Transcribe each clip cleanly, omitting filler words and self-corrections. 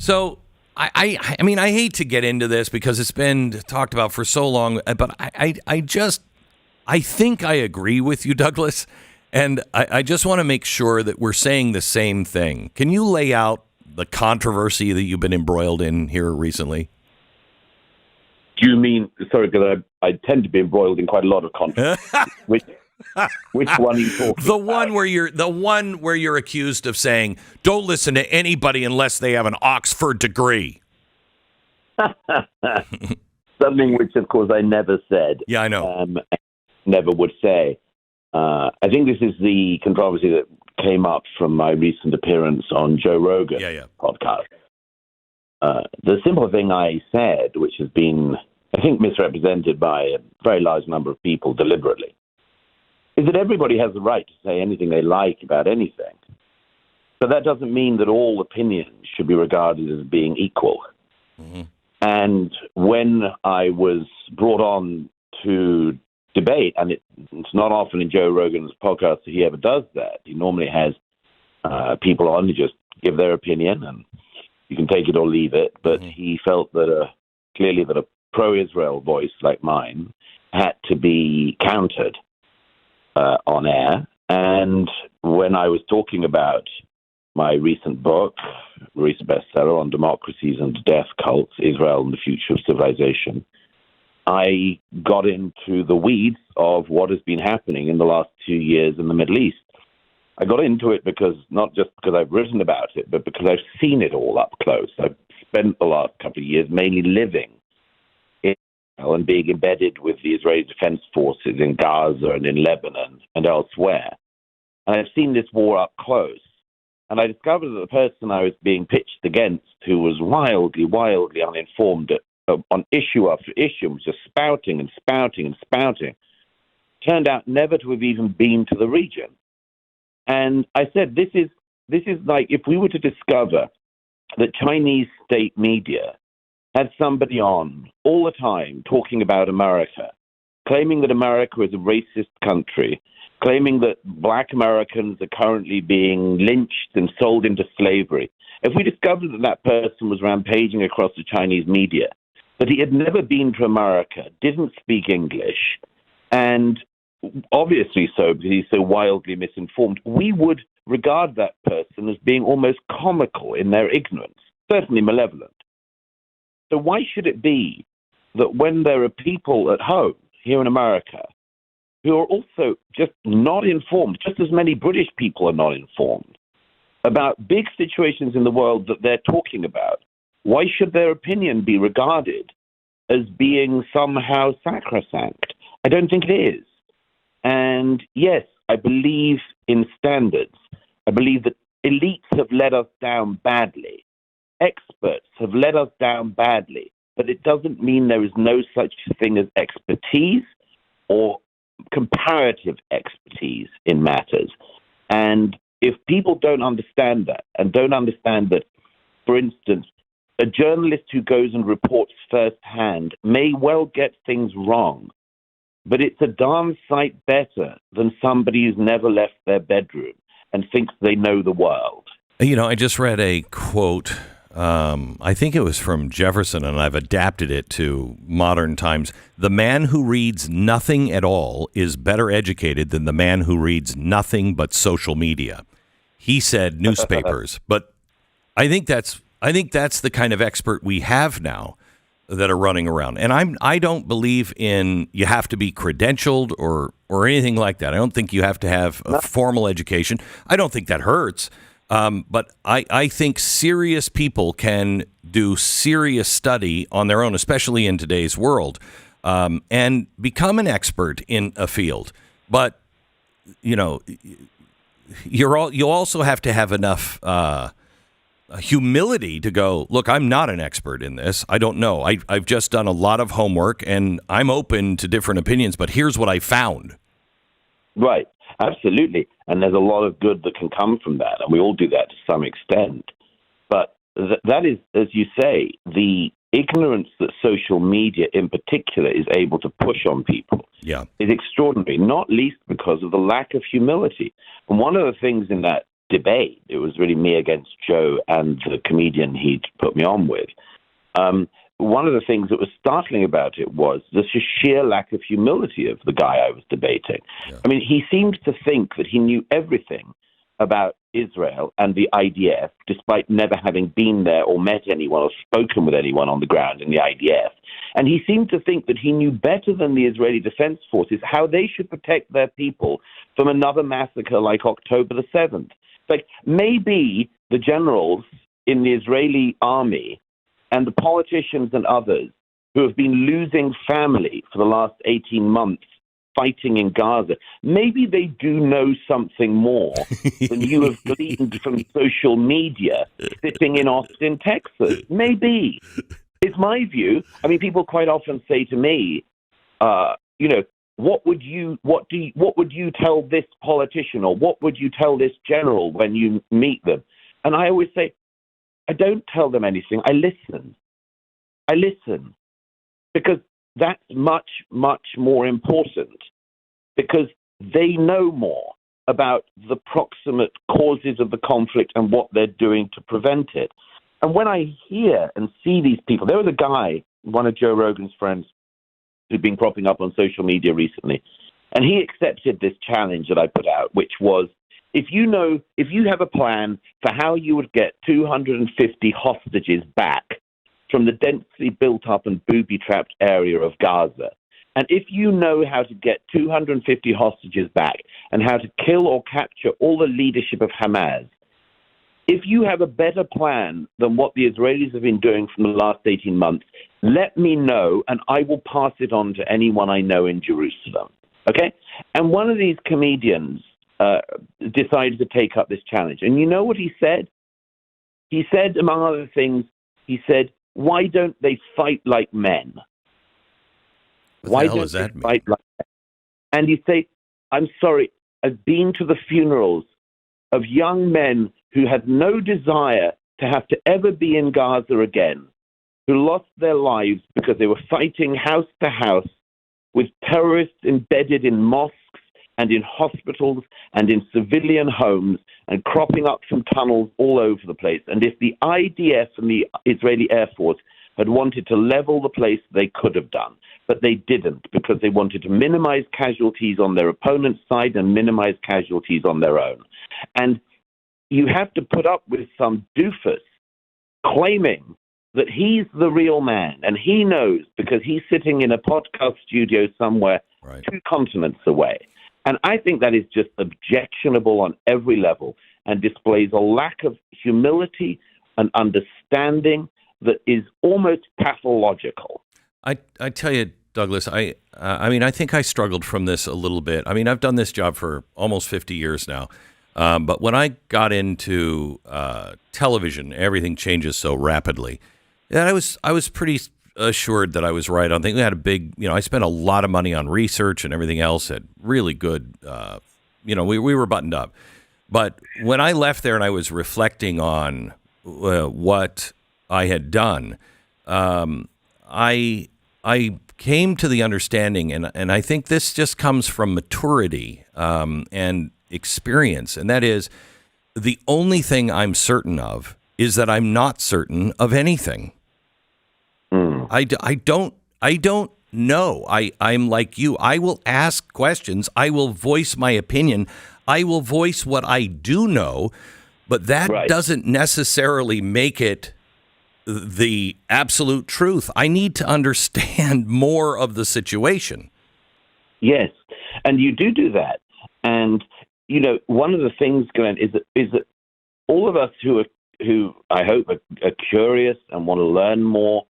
So I mean, I hate to get into this because it's been talked about for so long, but I think I agree with you, Douglas, and I just want to make sure that we're saying the same thing. Can you lay out the controversy that you've been embroiled in here recently? Do you mean, sorry, because I tend to be embroiled in quite a lot of controversy. Which one are you talking about? The one where you're accused of saying, don't listen to anybody unless they have an Oxford degree. Something which, of course, I never said. Yeah, I know. Never would say. I think this is the controversy that came up from my recent appearance on Joe Rogan podcast. The simple thing I said, which has been, I think, misrepresented by a very large number of people deliberately, is that everybody has the right to say anything they like about anything. But that doesn't mean that all opinions should be regarded as being equal. Mm-hmm. And when I was brought on to debate, and it's not often in Joe Rogan's podcast that he ever does that. He normally has people on who just give their opinion, and you can take it or leave it. But he felt that clearly that a pro-Israel voice like mine had to be countered on air. And when I was talking about my recent book, recent bestseller on democracies and death cults, Israel and the Future of Civilization, I got into the weeds of what has been happening in the last 2 years in the Middle East. I got into it not just because I've written about it, but because I've seen it all up close. I've spent the last couple of years mainly living in Israel and being embedded with the Israeli Defense Forces in Gaza and in Lebanon and elsewhere. And I've seen this war up close. And I discovered that the person I was being pitched against, who was wildly, wildly uninformed on issue after issue, was just spouting and spouting and spouting, turned out never to have even been to the region. And I said, this is like if we were to discover that Chinese state media had somebody on all the time talking about America, claiming that America is a racist country, claiming that black Americans are currently being lynched and sold into slavery. If we discovered that that person was rampaging across the Chinese media, that he had never been to America, didn't speak English, and obviously so because he's so wildly misinformed, we would regard that person as being almost comical in their ignorance, certainly malevolent. So why should it be that when there are people at home here in America who are also just not informed, just as many British people are not informed about big situations in the world that they're talking about, why should their opinion be regarded as being somehow sacrosanct? I don't think it is. And yes, I believe in standards. I believe that elites have let us down badly. Experts have let us down badly. But it doesn't mean there is no such thing as expertise or comparative expertise in matters. And if people don't understand that, and don't understand that, for instance, a journalist who goes and reports firsthand may well get things wrong, but it's a darn sight better than somebody who's never left their bedroom and thinks they know the world. You know, I just read a quote, I think it was from Jefferson, and I've adapted it to modern times. The man who reads nothing at all is better educated than the man who reads nothing but social media. He said newspapers, but I think that's the kind of expert we have now that are running around. And I don't believe in you have to be credentialed or anything like that. I don't think you have to have a formal education. I don't think that hurts. But I think serious people can do serious study on their own, especially in today's world, and become an expert in a field. But, you know, you also have to have enough humility to go, look, I'm not an expert in this. I don't know. I've just done a lot of homework, and I'm open to different opinions, but here's what I found. Right. Absolutely. And there's a lot of good that can come from that. And we all do that to some extent. But that is, as you say, the ignorance that social media in particular is able to push on people is extraordinary, not least because of the lack of humility. And one of the things in that debate. It was really me against Joe and the comedian he'd put me on with. One of the things that was startling about it was the sheer lack of humility of the guy I was debating. Yeah. I mean, he seemed to think that he knew everything about Israel and the IDF, despite never having been there or met anyone or spoken with anyone on the ground in the IDF. And he seemed to think that he knew better than the Israeli Defense Forces how they should protect their people from another massacre like October the 7th. Like, maybe the generals in the Israeli army and the politicians and others who have been losing family for the last 18 months fighting in Gaza, maybe they do know something more than you have gleaned from social media sitting in Austin, Texas. Maybe. It's my view. I mean, people quite often say to me, what would you tell this politician, or what would you tell this general when you meet them? And I always say, I don't tell them anything. I listen. Because that's much, much more important, because they know more about the proximate causes of the conflict and what they're doing to prevent it. And when I hear and see these people, there was a guy, one of Joe Rogan's friends, who'd been cropping up on social media recently, and he accepted this challenge that I put out, which was, if you have a plan for how you would get 250 hostages back from the densely built up and booby-trapped area of Gaza, and if you know how to get 250 hostages back and how to kill or capture all the leadership of Hamas, if you have a better plan than what the Israelis have been doing from the last 18 months, let me know, and I will pass it on to anyone I know in Jerusalem. Okay? And one of these comedians decided to take up this challenge. And you know what he said? He said, among other things, he said, why don't they fight like men? Why don't they fight like men? And you say, I'm sorry, I've been to the funerals of young men who had no desire to have to ever be in Gaza again, who lost their lives because they were fighting house to house with terrorists embedded in mosques and in hospitals and in civilian homes and cropping up from tunnels all over the place. And if the IDF and the Israeli Air Force had wanted to level the place, they could have done. But they didn't, because they wanted to minimize casualties on their opponent's side and minimize casualties on their own. And you have to put up with some doofus claiming that he's the real man, and he knows because he's sitting in a podcast studio somewhere 2 continents away. And I think that is just objectionable on every level and displays a lack of humility and understanding that is almost pathological. I tell you, Douglas, I mean, I think I struggled from this a little bit. I mean, I've done this job for almost 50 years now. But when I got into television, everything changes so rapidly. And I was pretty assured that I was right on things. We had a big, I spent a lot of money on research and everything else. Had really good, we were buttoned up. But when I left there and I was reflecting on what I had done, I came to the understanding, and I think this just comes from maturity and experience, and that is the only thing I'm certain of is that I'm not certain of anything. I don't know. I'm like you. I will ask questions. I will voice my opinion. I will voice what I do know, but that doesn't necessarily make it the absolute truth. I need to understand more of the situation. Yes, and you do that. And one of the things, Glenn, is that all of us who I hope are curious and want to learn more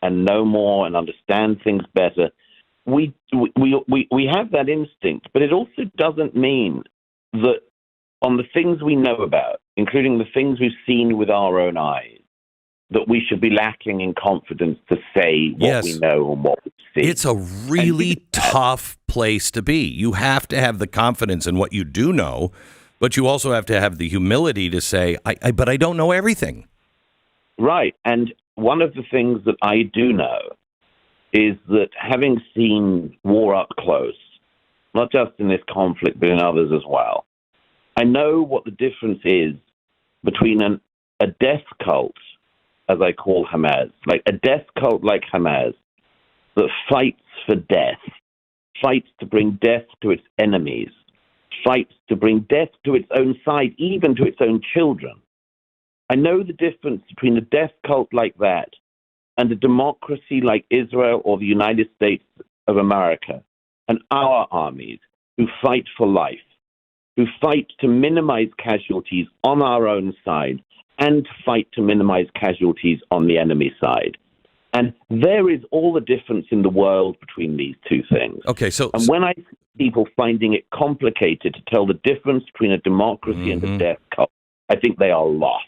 and know more and understand things better, we have that instinct. But it also doesn't mean that on the things we know about, including the things we've seen with our own eyes, that we should be lacking in confidence to say what we know and what we see. It's a really tough place to be. You have to have the confidence in what you do know, but you also have to have the humility to say, but I don't know everything. Right. And one of the things that I do know is that having seen war up close, not just in this conflict, but in others as well, I know what the difference is between a death cult, as I call Hamas, like a death cult like Hamas, that fights for death, fights to bring death to its enemies, fights to bring death to its own side, even to its own children. I know the difference between a death cult like that and a democracy like Israel or the United States of America and our armies who fight for life, who fight to minimize casualties on our own side and to fight to minimize casualties on the enemy side. And there is all the difference in the world between these two things. Okay, and when I see people finding it complicated to tell the difference between a democracy and a death cult, I think they are lost.